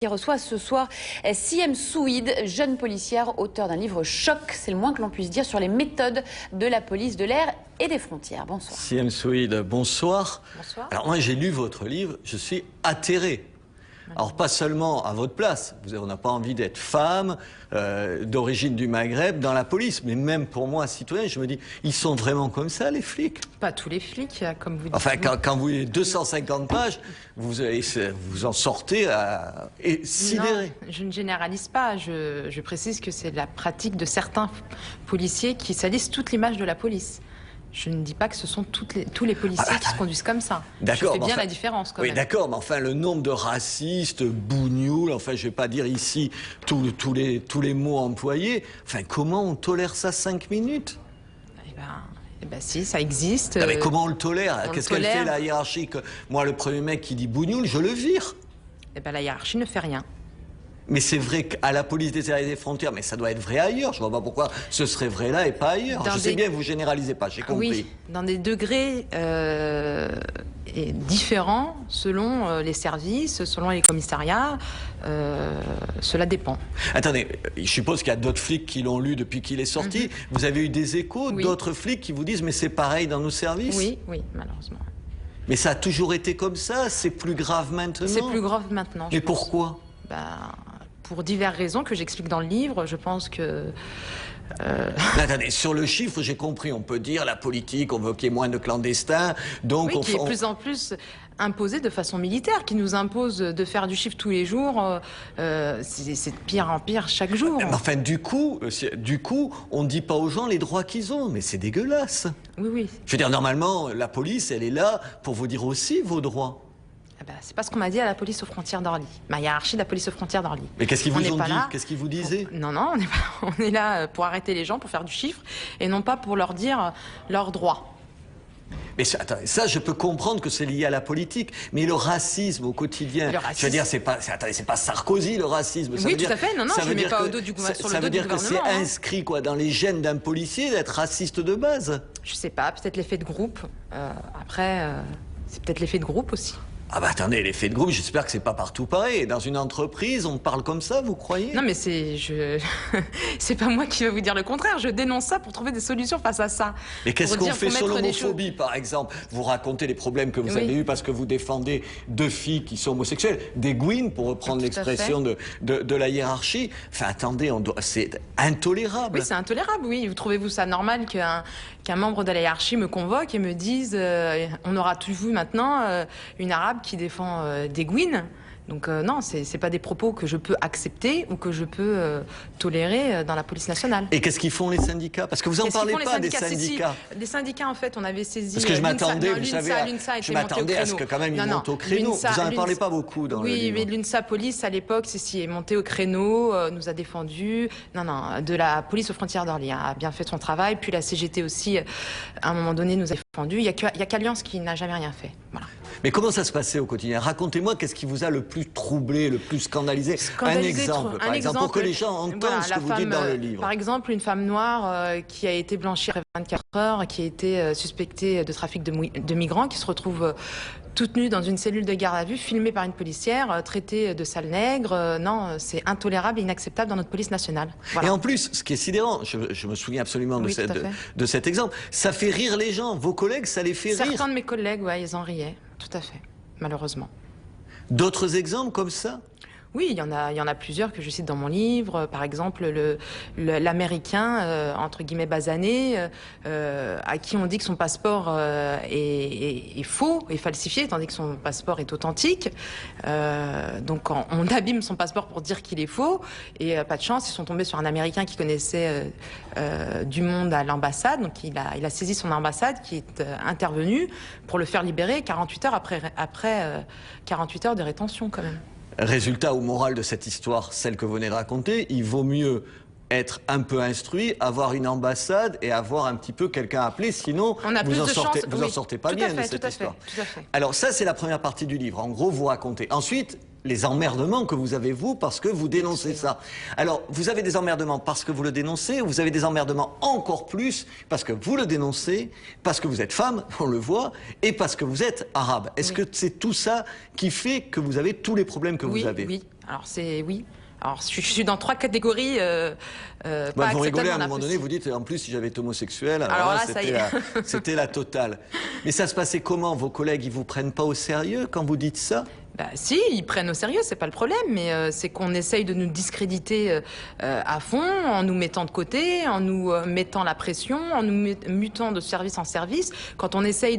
Qui reçoit ce soir Siem Souid, jeune policière, auteure d'un livre choc, c'est le moins que l'on puisse dire, sur les méthodes de la police de l'air et des frontières. Bonsoir. Siem Souid, bonsoir. Bonsoir. Alors moi j'ai lu votre livre, je suis atterré. Alors pas seulement à votre place, on n'a pas envie d'être femme, d'origine du Maghreb, dans la police, mais même pour moi, citoyen, je me dis, ils sont vraiment comme ça les flics? Pas tous les flics, comme vous dites. Enfin, quand vous lisez 250 pages, vous en sortez sidéré. Non, je ne généralise pas, je précise que c'est la pratique de certains policiers qui salissent toute l'image de la police. Je ne dis pas que ce sont tous les policiers qui se conduisent comme ça. D'accord. Je fais bien la différence quand même. Oui, d'accord, mais enfin, le nombre de racistes, bougnoules, enfin, je vais pas dire ici tous les mots employés. Enfin, comment on tolère ça 5 minutes? Eh ben si, ça existe. Non, mais comment on le tolère? Qu'est-ce qu'elle fait, la hiérarchie? Moi, le premier mec qui dit bougnoule, je le vire. Eh ben, la hiérarchie ne fait rien. Mais c'est vrai qu'à la police des air et des frontières, mais ça doit être vrai ailleurs. Je vois pas pourquoi ce serait vrai là et pas ailleurs. Je sais bien que vous généralisez pas, j'ai compris. Oui, dans des degrés différents selon les services, selon les commissariats, cela dépend. Attendez, je suppose qu'il y a d'autres flics qui l'ont lu depuis qu'il est sorti. Vous avez eu des échos d'autres flics qui vous disent mais c'est pareil dans nos services? Oui, oui, malheureusement. Mais ça a toujours été comme ça? C'est plus grave maintenant? C'est plus grave maintenant. Mais pourquoi? Pour diverses raisons que j'explique dans le livre, je pense que... Attendez, sur le chiffre, j'ai compris, on peut dire la politique, on veut qu'il y ait moins de clandestins, donc... Oui, qui est de plus en plus imposée de façon militaire, qui nous impose de faire du chiffre tous les jours, c'est de pire en pire chaque jour. Mais enfin, du coup, on ne dit pas aux gens les droits qu'ils ont, mais c'est dégueulasse. Oui, oui. Je veux dire, normalement, la police, elle est là pour vous dire aussi vos droits. C'est pas ce qu'on m'a dit à la police aux frontières d'Orly. Ma hiérarchie de la police aux frontières d'Orly. Mais qu'est-ce qu'ils vous ont dit? Qu'est-ce qu'ils vous disaient? Non, non, on est là pour arrêter les gens, pour faire du chiffre, et non pas pour leur dire leurs droits. Mais attendez, ça, je peux comprendre que c'est lié à la politique, mais le racisme au quotidien, je veux dire, c'est pas Sarkozy le racisme. Oui, tout à fait, non, non, je ne mets pas au dos du gouvernement. Ça veut dire que c'est inscrit quoi, dans les gènes d'un policier d'être raciste de base? Je sais pas, peut-être l'effet de groupe. Après, c'est peut-être l'effet de groupe aussi. Ah bah attendez, l'effet de groupe, j'espère que c'est pas partout pareil. Dans une entreprise, on parle comme ça, vous croyez? Non mais c'est pas moi qui vais vous dire le contraire, je dénonce ça pour trouver des solutions face à ça. Mais qu'est-ce qu'on fait sur l'homophobie, par exemple? Vous racontez les problèmes que vous avez eus parce que vous défendez 2 filles qui sont homosexuelles, des gouines, pour reprendre l'expression de la hiérarchie. Enfin attendez, c'est intolérable. Oui, c'est intolérable, oui. Trouvez-vous ça normal qu'un membre de la hiérarchie me convoque et me dise on aura tout vu maintenant une arabe qui défend des gouines. Donc non, c'est pas des propos que je peux accepter ou que je peux tolérer dans la police nationale. Et qu'est-ce qu'ils font les syndicats? Parce que vous en parlez pas des syndicats. Les syndicats, en fait, on avait saisi... Parce que je m'attendais, vous savez, je m'attendais à ce que quand même ils montent au créneau. Vous en parlez pas beaucoup dans le livre. Oui, mais l'UNSA Police, à l'époque, est monté au créneau, nous a défendu. Non, non, de la police aux frontières d'Orly a bien fait son travail. Puis la CGT aussi, à un moment donné, nous a défendu. Il y a qu'Alliance qui n'a jamais rien fait. Voilà. Mais comment ça se passait au quotidien? Racontez-moi, qu'est-ce qui vous a le plus troublé, le plus scandalisé? Un exemple, par exemple, pour que les gens entendent ce que vous dites dans le livre. Par exemple, une femme noire qui a été blanchie après 24 heures, qui a été suspectée de trafic de migrants, qui se retrouve toute nue dans une cellule de garde à vue, filmée par une policière, traitée de sale nègre. Non, c'est intolérable et inacceptable dans notre police nationale. Voilà. Et en plus, ce qui est sidérant, je me souviens absolument de cet exemple, ça fait rire les gens. Vos collègues, ça les fait rire. Certains de mes collègues, ouais, ils en riaient. Tout à fait, malheureusement. D'autres exemples comme ça? Oui, il y en a plusieurs que je cite dans mon livre. Par exemple, l'Américain, entre guillemets basané, à qui on dit que son passeport est faux et falsifié, tandis que son passeport est authentique. Donc on abîme son passeport pour dire qu'il est faux. Et pas de chance, ils sont tombés sur un Américain qui connaissait du monde à l'ambassade. Donc il a saisi son ambassade qui est intervenu pour le faire libérer 48 heures après 48 heures de rétention quand même. Résultat ou morale de cette histoire, celle que vous venez de raconter, il vaut mieux être un peu instruit, avoir une ambassade et avoir un petit peu quelqu'un appelé, sinon vous en sortez pas bien de cette histoire. Tout à fait. Alors ça, c'est la première partie du livre. En gros, vous racontez. Ensuite, les emmerdements que vous avez, vous, parce que vous dénoncez ça. Alors, vous avez des emmerdements parce que vous le dénoncez, ou vous avez des emmerdements encore plus parce que vous le dénoncez, parce que vous êtes femme, on le voit, et parce que vous êtes arabe. Est-ce que c'est tout ça qui fait que vous avez tous les problèmes que vous avez? Oui. Alors c'est oui. Alors je suis dans 3 catégories. Pas vous rigolez à un acceptables, moment donné, vous dites en plus si j'avais été homosexuel, Alors là, ça y est. c'était la totale. Mais ça se passait comment? Vos collègues, ils vous prennent pas au sérieux quand vous dites ça? Bah, si, ils prennent au sérieux, c'est pas le problème, mais c'est qu'on essaye de nous discréditer à fond, en nous mettant de côté, en nous mettant la pression, en nous mutant de service en service. Quand on essaye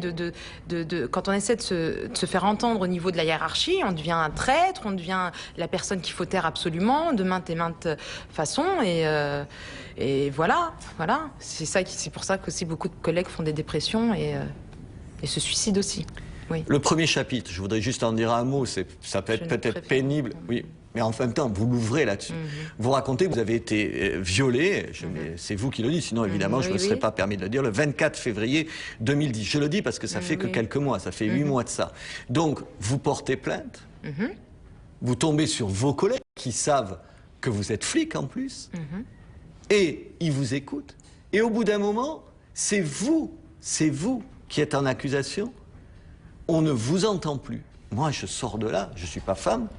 quand on essaie de se faire entendre au niveau de la hiérarchie, on devient un traître, on devient la personne qu'il faut taire absolument, de maintes et maintes façons, et voilà. C'est pour ça qu'aussi beaucoup de collègues font des dépressions et se suicident aussi. Oui. Le premier chapitre, je voudrais juste en dire un mot, ça peut être peut-être pénible, oui, mais en même temps, vous l'ouvrez là-dessus. Vous racontez que vous avez été violé, c'est vous qui le dites, sinon évidemment je ne me serais pas permis de le dire, le 24 février 2010. Je le dis parce que ça fait que quelques mois, ça fait 8 mois de ça. Donc, vous portez plainte, vous tombez sur vos collègues qui savent que vous êtes flic en plus, et ils vous écoutent. Et au bout d'un moment, c'est vous qui êtes en accusation. On ne vous entend plus. Moi, je sors de là, je ne suis pas femme,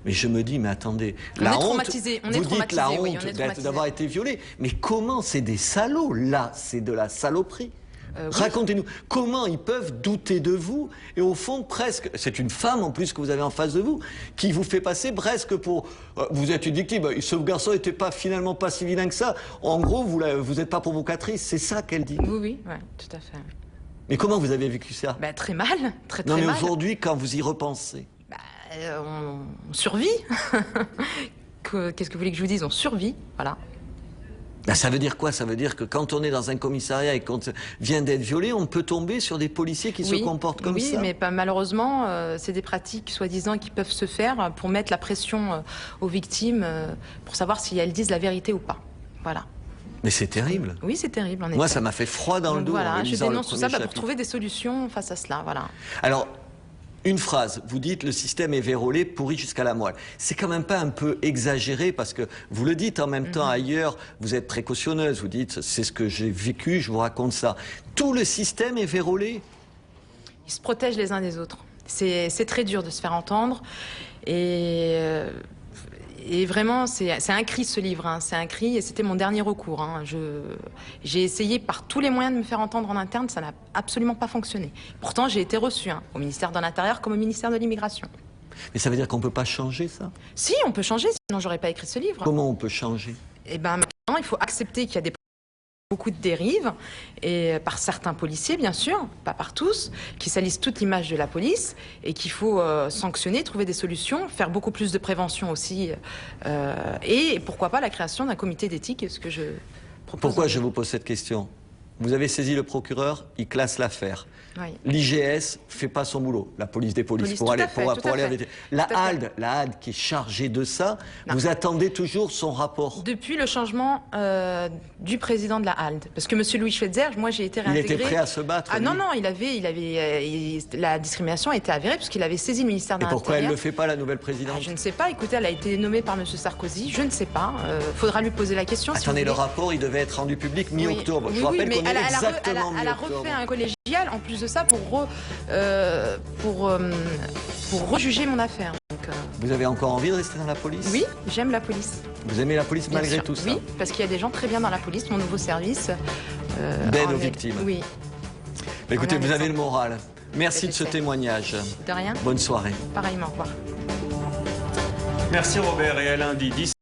mais je me dis, mais attendez, la honte, vous dites la honte d'avoir été violée, mais comment c'est des salauds, là, c'est de la saloperie. Oui. Racontez-nous, comment ils peuvent douter de vous, et au fond, presque, c'est une femme en plus que vous avez en face de vous, qui vous fait passer presque pour, vous êtes une victime, ce garçon n'était finalement pas si vilain que ça, en gros, vous n'êtes pas provocatrice, c'est ça qu'elle dit. Oui, ouais, tout à fait. Mais comment vous avez vécu ça? Bah, très mal, très mal. Non, mais mal. aujourd'hui, quand vous y repensez, on survit. Qu'est-ce que vous voulez que je vous dise? On survit, voilà. Ben, ça veut dire quoi? Ça veut dire que quand on est dans un commissariat et qu'on vient d'être violé, on peut tomber sur des policiers qui se comportent comme ça? Oui, mais malheureusement, c'est des pratiques soi-disant qui peuvent se faire pour mettre la pression aux victimes, pour savoir si elles disent la vérité ou pas. Voilà. Mais c'est terrible. Oui, c'est terrible, en effet. Moi, ça m'a fait froid dans le dos. Voilà, je dénonce tout ça pour trouver des solutions face à cela, voilà. Alors, une phrase, vous dites le système est vérolé, pourri jusqu'à la moelle. C'est quand même pas un peu exagéré parce que vous le dites en même temps ailleurs, vous êtes précautionneuse, vous dites c'est ce que j'ai vécu, je vous raconte ça. Tout le système est vérolé. Ils se protègent les uns des autres. C'est très dur de se faire entendre et vraiment, c'est un cri ce livre, hein. C'est un cri et c'était mon dernier recours. Hein. J'ai essayé par tous les moyens de me faire entendre en interne, ça n'a absolument pas fonctionné. Pourtant, j'ai été reçue au ministère de l'Intérieur comme au ministère de l'Immigration. Mais ça veut dire qu'on ne peut pas changer ça? Si, on peut changer, sinon j'aurais pas écrit ce livre. Comment on peut changer? Eh bien, maintenant, il faut accepter qu'il y a beaucoup de dérives, et par certains policiers, bien sûr, pas par tous, qui salissent toute l'image de la police, et qu'il faut sanctionner, trouver des solutions, faire beaucoup plus de prévention aussi, et pourquoi pas la création d'un comité d'éthique, ce que je propose. Pourquoi je vous pose cette question? Vous avez saisi le procureur, il classe l'affaire. Oui. L'IGS fait pas son boulot, la police des polices, pour aller avec... La HALD qui est chargée de ça, vous attendez toujours son rapport? Depuis le changement du président de la HALD, parce que monsieur Louis Schweitzer, moi j'ai été réintégré. Il était prêt à se battre? Ah non, la discrimination a été avérée, puisqu'il avait saisi le ministère de l'Intérieur. Et pourquoi elle ne le fait pas, la nouvelle présidente? Je ne sais pas, écoutez, elle a été nommée par monsieur Sarkozy, je ne sais pas, faudra lui poser la question. Attendez, si le rapport, il devait être rendu public mi-octobre. Oui, je vous rappelle qu'on est exactement elle a refait un collégial, en plus de ça, pour rejuger mon affaire. Donc, Vous avez encore envie de rester dans la police? Oui, j'aime la police. Vous aimez la police malgré tout ça? Oui, parce qu'il y a des gens très bien dans la police, mon nouveau service. D'aide aux victimes. Oui. Mais écoutez, vous avez le moral. Merci de ce témoignage. De rien. Bonne soirée. Pareillement, au revoir. Merci Robert, et à lundi.